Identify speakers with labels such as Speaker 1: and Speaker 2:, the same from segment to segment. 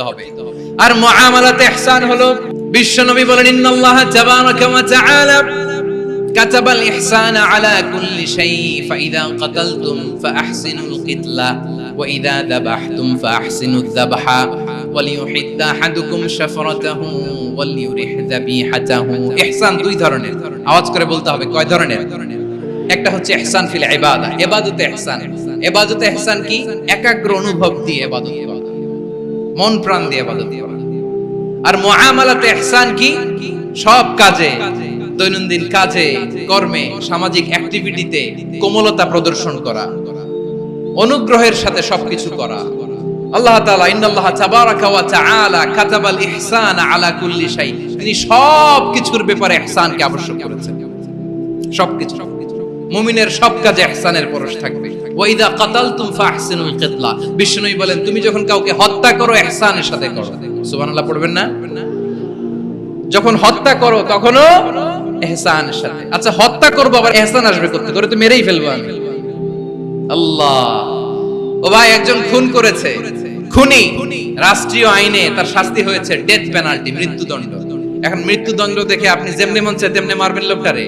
Speaker 1: বর্তিত হবে। আর মুআমালাতে ইহসান হলো, বিশ্বনবী বলেন ইন্নাল্লাহা তাবারাকা ওয়া তাআলা কাতাবাল ইহসানা আলা কুল্লি শাই ফাইযা কাতালতুম ফাআহসিনুল কিতলা ওয়া ইযা যাবাহতুম ফাআহসিনুয যাবহা ওয়ালিয়ুহিদ্দা আহাদুকুম শাফরাতাহু ওয়ালিয়ুরিহ যাবিহাতাহু। ইহসান দুই ধরনের, আওয়াজ করে বলতে হবে কয় ধরনের? একটা হচ্ছে ইহসান ফিল ইবাদা, ইবাদতে ইহসান। ইবাদতে ইহসান কি? একাগ্র অনুভব দিয়ে ইবাদত করা, মন প্রাণ দিয়ে ইবাদত করা। আর মুআমালাতে ইহসান কি? সব কাজে, দৈনন্দিন কাজে, কর্মে, সামাজিক অ্যাক্টিভিটিতে কোমলতা প্রদর্শন করা, অনুগ্রহের সাথে সবকিছু করা। আল্লাহ তাআলা ইন্নাল্লাহা তাবারাকা ওয়া তাআলা কাতাবাল ইহসানা আলা কুল্লি শাই, তিনি সবকিছুর ব্যাপারে ইহসানকে আবশ্যক করেছেন। সবকিছু, মুমিনের সব কাজে ইহসানের পরশ থাকবে। ওয়া ইযা কাতালতুম ফাহসিনুল কিতলা, বিষ্ণুই বলেন তুমি যখন কাউকে হত্যা করো ইহসানের সাথে করো। সুবহানাল্লাহ পড়বেন না? যখন হত্যা করো তখনও ইহসানের সাথে। আচ্ছা হত্যা করবো আবার ইহসান আসবে করতে, তোরে তো মেরেই ফেলবো আমি। আল্লাহ, ও ভাই একজন খুন করেছে, খুনি, রাষ্ট্রীয় আইনে তার শাস্তি হয়েছে ডেথ পেনাল্টি, মৃত্যুদণ্ড। এখন মৃত্যুদণ্ড দেখে আপনি যেমনি মন চায় তেমনি মারবেন লোকটারে?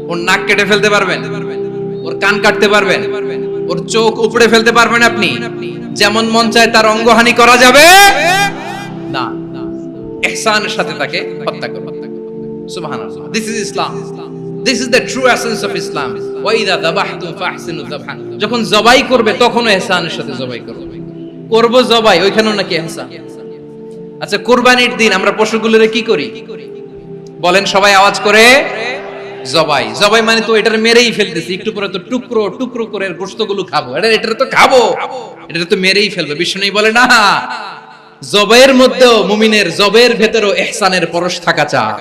Speaker 1: ওর নাক কেটে ফেলতে পারবেন? ওর কান কাটতে পারবেন? ওর চোখ উপড়ে ফেলতে পারবেন আপনি? যেমন মন চায় তার অঙ্গহানি করা যাবে না। ইহসানের সাথে তাকে হত্যা করো। সুবহানাল্লাহ, this is Islam, this is the true essence of Islam. ওয়া ইযা যাবাহতুম ফাহসিনু যাবহা, যখন জবাই করবে তখনও ইহসানের সাথে জবাই করবে। করব জবাই, ওইখানেও নাকি ইহসান। আচ্ছা কুরবানির দিন আমরা পশুগুলোরে কি করি বলেন সবাই আওয়াজ করে? জবাই। জবাই মানে তো এটার মেরেই ফেলতেছি, একটু পরে তো টুকরো টুকরো করে গোশতগুলো খাবো, এটা তো খাবো, এটা তো মেরেই ফেলবে। বিষ্ণু বলে না, জবাইয়ের মধ্যেও মুমিনের জবের ভেতরেও ইহসানের পরশ থাকা চাই।